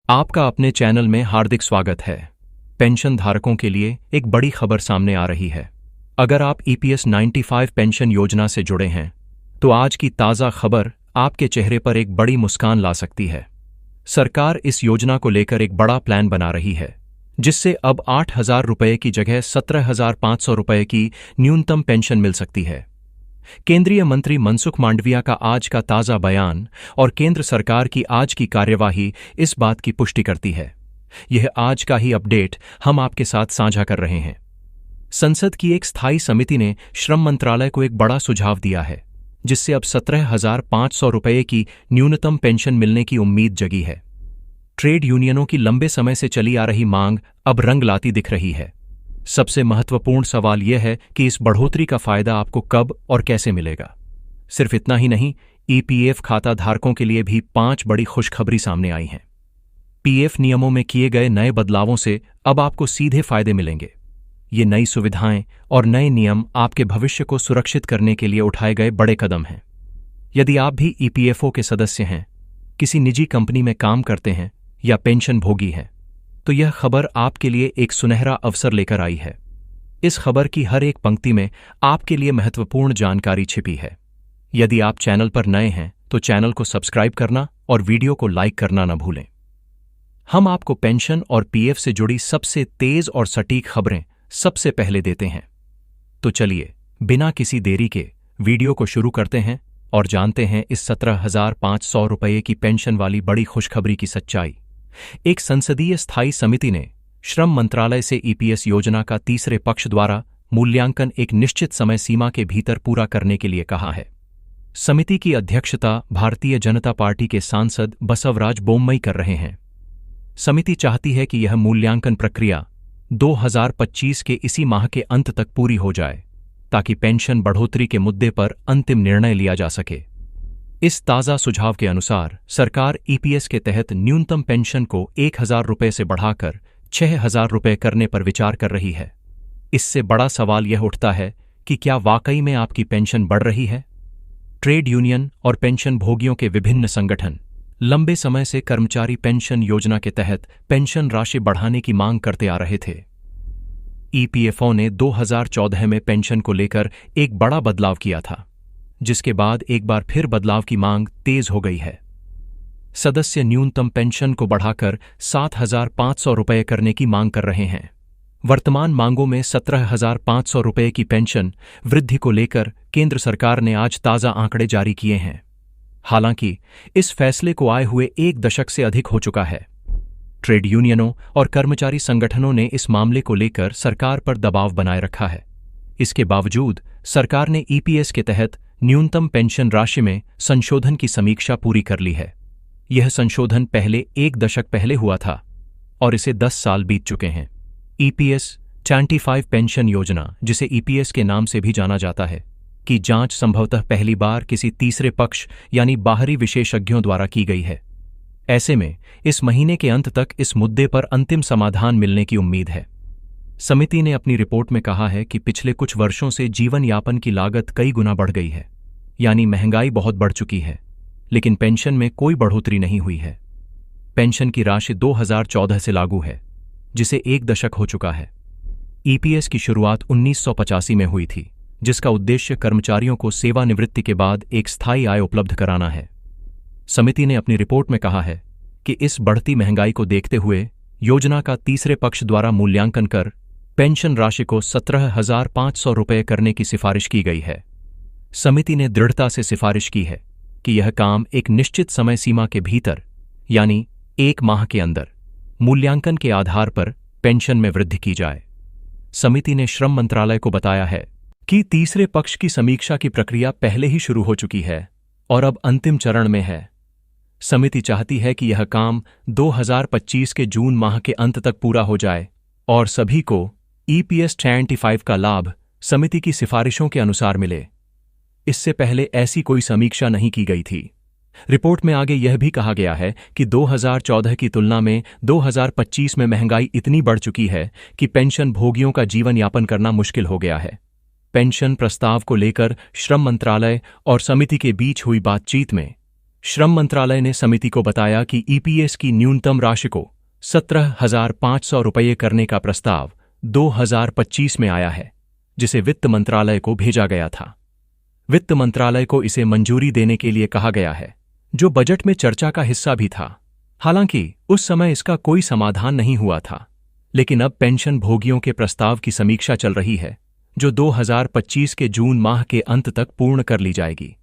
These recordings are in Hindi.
आपका अपने चैनल में हार्दिक स्वागत है। पेंशन धारकों के लिए एक बड़ी खबर सामने आ रही है। अगर आप ईपीएस 95 पेंशन योजना से जुड़े हैं तो आज की ताज़ा खबर आपके चेहरे पर एक बड़ी मुस्कान ला सकती है। सरकार इस योजना को लेकर एक बड़ा प्लान बना रही है, जिससे अब 8,000 रुपये की जगह 17,500 रुपये की न्यूनतम पेंशन मिल सकती है। केंद्रीय मंत्री मनसुख मांडविया का आज का ताज़ा बयान और केंद्र सरकार की आज की कार्यवाही इस बात की पुष्टि करती है। यह आज का ही अपडेट हम आपके साथ साझा कर रहे हैं। संसद की एक स्थायी समिति ने श्रम मंत्रालय को एक बड़ा सुझाव दिया है, जिससे अब 17,500 रुपये की न्यूनतम पेंशन मिलने की उम्मीद जगी है। ट्रेड यूनियनों की लंबे समय से चली आ रही मांग अब रंग लाती दिख रही है। सबसे महत्वपूर्ण सवाल यह है कि इस बढ़ोतरी का फायदा आपको कब और कैसे मिलेगा। सिर्फ इतना ही नहीं, ईपीएफ खाता धारकों के लिए भी 5 बड़ी खुशखबरी सामने आई हैं। पीएफ नियमों में किए गए नए बदलावों से अब आपको सीधे फायदे मिलेंगे। ये नई सुविधाएं और नए नियम आपके भविष्य को सुरक्षित करने के लिए उठाए गए बड़े कदम हैं। यदि आप भी ईपीएफओ के सदस्य हैं, किसी निजी कंपनी में काम करते हैं या पेंशन भोगी हैं, तो यह खबर आपके लिए एक सुनहरा अवसर लेकर आई है। इस खबर की हर एक पंक्ति में आपके लिए महत्वपूर्ण जानकारी छिपी है। यदि आप चैनल पर नए हैं तो चैनल को सब्सक्राइब करना और वीडियो को लाइक करना न भूलें। हम आपको पेंशन और पीएफ से जुड़ी सबसे तेज और सटीक खबरें सबसे पहले देते हैं। तो चलिए, बिना किसी देरी के वीडियो को शुरू करते हैं और जानते हैं इस 17,500 रुपये की पेंशन वाली बड़ी खुशखबरी की सच्चाई। एक संसदीय स्थायी समिति ने श्रम मंत्रालय से ईपीएस योजना का तीसरे पक्ष द्वारा मूल्यांकन एक निश्चित समय सीमा के भीतर पूरा करने के लिए कहा है। समिति की अध्यक्षता भारतीय जनता पार्टी के सांसद बसवराज बोम्मई कर रहे हैं। समिति चाहती है कि यह मूल्यांकन प्रक्रिया 2025 के इसी माह के अंत तक पूरी हो जाए, ताकि पेंशन बढ़ोतरी के मुद्दे पर अंतिम निर्णय लिया जा सके। इस ताज़ा सुझाव के अनुसार सरकार ईपीएस के तहत न्यूनतम पेंशन को 1,000 रुपये से बढ़ाकर 6,000 रुपये करने पर विचार कर रही है। इससे बड़ा सवाल यह उठता है कि क्या वाकई में आपकी पेंशन बढ़ रही है? ट्रेड यूनियन और पेंशन भोगियों के विभिन्न संगठन लंबे समय से कर्मचारी पेंशन योजना के तहत पेंशन राशि बढ़ाने की मांग करते आ रहे थे। ईपीएफओ ने 2014 में पेंशन को लेकर एक बड़ा बदलाव किया था, जिसके बाद एक बार फिर बदलाव की मांग तेज हो गई है। सदस्य न्यूनतम पेंशन को बढ़ाकर 7,500 रुपये करने की मांग कर रहे हैं। वर्तमान मांगों में 17,500 रुपये की पेंशन वृद्धि को लेकर केंद्र सरकार ने आज ताज़ा आंकड़े जारी किए हैं। हालांकि इस फैसले को आए हुए 1 दशक से अधिक हो चुका है। ट्रेड यूनियनों और कर्मचारी संगठनों ने इस मामले को लेकर सरकार पर दबाव बनाए रखा है। इसके बावजूद सरकार ने ईपीएस के तहत न्यूनतम पेंशन राशि में संशोधन की समीक्षा पूरी कर ली है। यह संशोधन पहले 1 दशक पहले हुआ था और इसे 10 साल बीत चुके हैं। ईपीएस 95 पेंशन योजना, जिसे ईपीएस के नाम से भी जाना जाता है, की जांच संभवतः पहली बार किसी तीसरे पक्ष यानी बाहरी विशेषज्ञों द्वारा की गई है। ऐसे में इस महीने के अंत तक इस मुद्दे पर अंतिम समाधान मिलने की उम्मीद है। समिति ने अपनी रिपोर्ट में कहा है कि पिछले कुछ वर्षों से जीवन यापन की लागत कई गुना बढ़ गई है, यानी महंगाई बहुत बढ़ चुकी है, लेकिन पेंशन में कोई बढ़ोतरी नहीं हुई है। पेंशन की राशि 2014 से लागू है, जिसे 1 दशक हो चुका है। ईपीएस की शुरुआत 1985 में हुई थी, जिसका उद्देश्य कर्मचारियों को सेवानिवृत्ति के बाद एक स्थायी आय उपलब्ध कराना है। समिति ने अपनी रिपोर्ट में कहा है कि इस बढ़ती महंगाई को देखते हुए योजना का तीसरे पक्ष द्वारा मूल्यांकन कर पेंशन राशि को 17,500 रुपये करने की सिफारिश की गई है। समिति ने दृढ़ता से सिफारिश की है कि यह काम एक निश्चित समय सीमा के भीतर, यानी 1 माह के अंदर, मूल्यांकन के आधार पर पेंशन में वृद्धि की जाए। समिति ने श्रम मंत्रालय को बताया है कि तीसरे पक्ष की समीक्षा की प्रक्रिया पहले ही शुरू हो चुकी है और अब अंतिम चरण में है। समिति चाहती है कि यह काम 2025 के जून माह के अंत तक पूरा हो जाए और सभी को ईपीएस 95 का लाभ समिति की सिफारिशों के अनुसार मिले। इससे पहले ऐसी कोई समीक्षा नहीं की गई थी। रिपोर्ट में आगे यह भी कहा गया है कि 2014 की तुलना में 2025 में महंगाई इतनी बढ़ चुकी है कि पेंशन भोगियों का जीवन यापन करना मुश्किल हो गया है। पेंशन प्रस्ताव को लेकर श्रम मंत्रालय और समिति के बीच हुई बातचीत में श्रम मंत्रालय ने समिति को बताया कि ईपीएस की न्यूनतम राशि को 17,500 रुपये करने का प्रस्ताव 2025 में आया है, जिसे वित्त मंत्रालय को भेजा गया था। वित्त मंत्रालय को इसे मंजूरी देने के लिए कहा गया है, जो बजट में चर्चा का हिस्सा भी था। हालांकि उस समय इसका कोई समाधान नहीं हुआ था, लेकिन अब पेंशन भोगियों के प्रस्ताव की समीक्षा चल रही है, जो 2025 के जून माह के अंत तक पूर्ण कर ली जाएगी।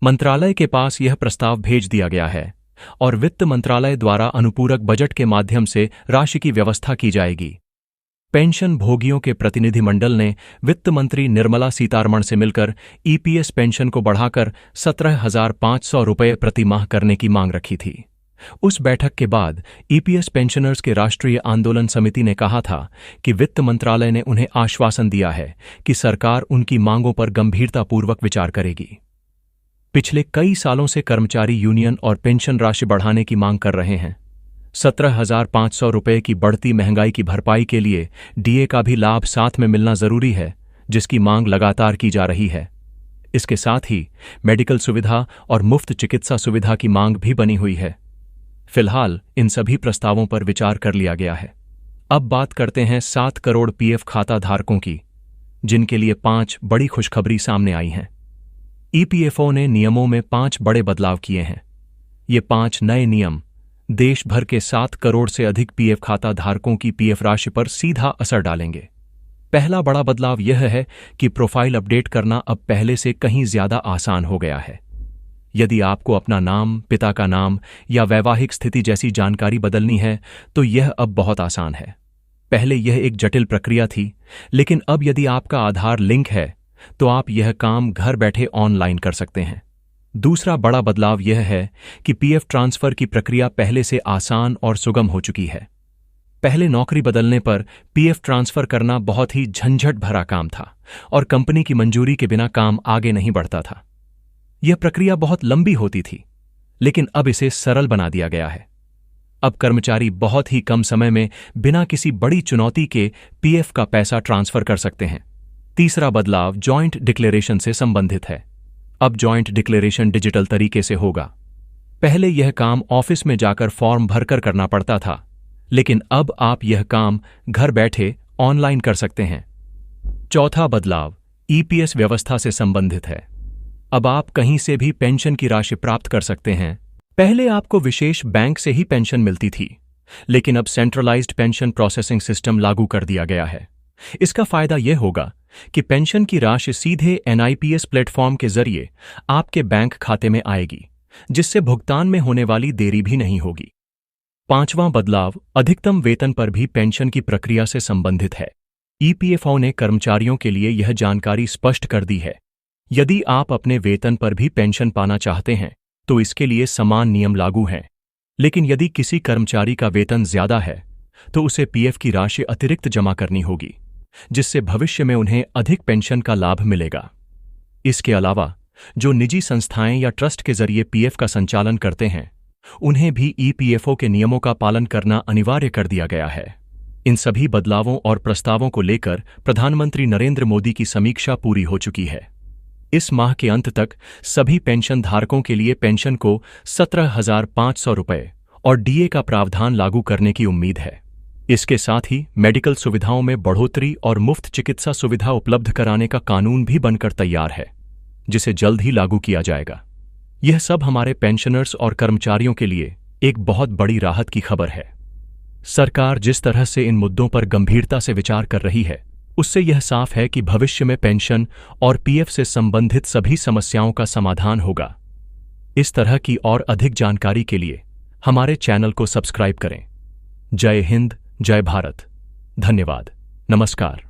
मंत्रालय के पास यह प्रस्ताव भेज दिया गया है और वित्त मंत्रालय द्वारा अनुपूरक बजट के माध्यम से राशि की व्यवस्था की जाएगी। पेंशन भोगियों के प्रतिनिधिमंडल ने वित्त मंत्री निर्मला सीतारमण से मिलकर ईपीएस पेंशन को बढ़ाकर 17,500 रुपये प्रति माह करने की मांग रखी थी। उस बैठक के बाद ईपीएस पेंशनर्स के राष्ट्रीय आंदोलन समिति ने कहा था कि वित्त मंत्रालय ने उन्हें आश्वासन दिया है कि सरकार उनकी मांगों पर गंभीरतापूर्वक विचार करेगी। पिछले कई सालों से कर्मचारी यूनियन और पेंशन राशि बढ़ाने की मांग कर रहे हैं। 17,500 रुपये की बढ़ती महंगाई की भरपाई के लिए डीए का भी लाभ साथ में मिलना जरूरी है, जिसकी मांग लगातार की जा रही है। इसके साथ ही मेडिकल सुविधा और मुफ्त चिकित्सा सुविधा की मांग भी बनी हुई है। फिलहाल इन सभी प्रस्तावों पर विचार कर लिया गया है। अब बात करते हैं 7 करोड़ पीएफ खाता धारकों की, जिनके लिए 5 बड़ी खुशखबरी सामने आई हैं। ईपीएफओ ने नियमों में 5 बड़े बदलाव किए हैं। ये 5 नए नियम देश भर के 7 करोड़ से अधिक पीएफ खाता धारकों की पीएफ राशि पर सीधा असर डालेंगे। पहला बड़ा बदलाव यह है कि प्रोफाइल अपडेट करना अब पहले से कहीं ज्यादा आसान हो गया है। यदि आपको अपना नाम, पिता का नाम या वैवाहिक स्थिति जैसी जानकारी बदलनी है, तो यह अब बहुत आसान है। पहले यह एक जटिल प्रक्रिया थी, लेकिन अब यदि आपका आधार लिंक है, तो आप यह काम घर बैठे ऑनलाइन कर सकते हैं। दूसरा बड़ा बदलाव यह है कि पीएफ ट्रांसफर की प्रक्रिया पहले से आसान और सुगम हो चुकी है। पहले नौकरी बदलने पर पीएफ ट्रांसफर करना बहुत ही झंझट भरा काम था और कंपनी की मंजूरी के बिना काम आगे नहीं बढ़ता था। यह प्रक्रिया बहुत लंबी होती थी, लेकिन अब इसे सरल बना दिया गया है। अब कर्मचारी बहुत ही कम समय में बिना किसी बड़ी चुनौती के पीएफ का पैसा ट्रांसफर कर सकते हैं। तीसरा बदलाव जॉइंट डिक्लेरेशन से संबंधित है। अब जॉइंट डिक्लेरेशन डिजिटल तरीके से होगा। पहले यह काम ऑफिस में जाकर फॉर्म भरकर करना पड़ता था, लेकिन अब आप यह काम घर बैठे ऑनलाइन कर सकते हैं। चौथा बदलाव ईपीएस व्यवस्था से संबंधित है। अब आप कहीं से भी पेंशन की राशि प्राप्त कर सकते हैं। पहले आपको विशेष बैंक से ही पेंशन मिलती थी, लेकिन अब सेंट्रलाइज्ड पेंशन प्रोसेसिंग सिस्टम लागू कर दिया गया है। इसका फायदा यह होगा कि पेंशन की राशि सीधे एनआईपीएस प्लेटफॉर्म के जरिए आपके बैंक खाते में आएगी, जिससे भुगतान में होने वाली देरी भी नहीं होगी। पांचवां बदलाव अधिकतम वेतन पर भी पेंशन की प्रक्रिया से संबंधित है। ईपीएफओ ने कर्मचारियों के लिए यह जानकारी स्पष्ट कर दी है। यदि आप अपने वेतन पर भी पेंशन पाना चाहते हैं, तो इसके लिए समान नियम लागू हैं। लेकिन यदि किसी कर्मचारी का वेतन ज्यादा है, तो उसे पीएफ की राशि अतिरिक्त जमा करनी होगी, जिससे भविष्य में उन्हें अधिक पेंशन का लाभ मिलेगा। इसके अलावा जो निजी संस्थाएं या ट्रस्ट के जरिए पीएफ का संचालन करते हैं, उन्हें भी ईपीएफओ के नियमों का पालन करना अनिवार्य कर दिया गया है। इन सभी बदलावों और प्रस्तावों को लेकर प्रधानमंत्री नरेंद्र मोदी की समीक्षा पूरी हो चुकी है। इस माह के अंत तक सभी पेंशन धारकों के लिए पेंशन को 17,500 रुपये और डीए का प्रावधान लागू करने की उम्मीद है। इसके साथ ही मेडिकल सुविधाओं में बढ़ोतरी और मुफ्त चिकित्सा सुविधा उपलब्ध कराने का कानून भी बनकर तैयार है, जिसे जल्द ही लागू किया जाएगा। यह सब हमारे पेंशनर्स और कर्मचारियों के लिए एक बहुत बड़ी राहत की खबर है। सरकार जिस तरह से इन मुद्दों पर गंभीरता से विचार कर रही है, उससे यह साफ है कि भविष्य में पेंशन और पीएफ से संबंधित सभी समस्याओं का समाधान होगा। इस तरह की और अधिक जानकारी के लिए हमारे चैनल को सब्सक्राइब करें। जय हिंद, जय भारत। धन्यवाद। नमस्कार।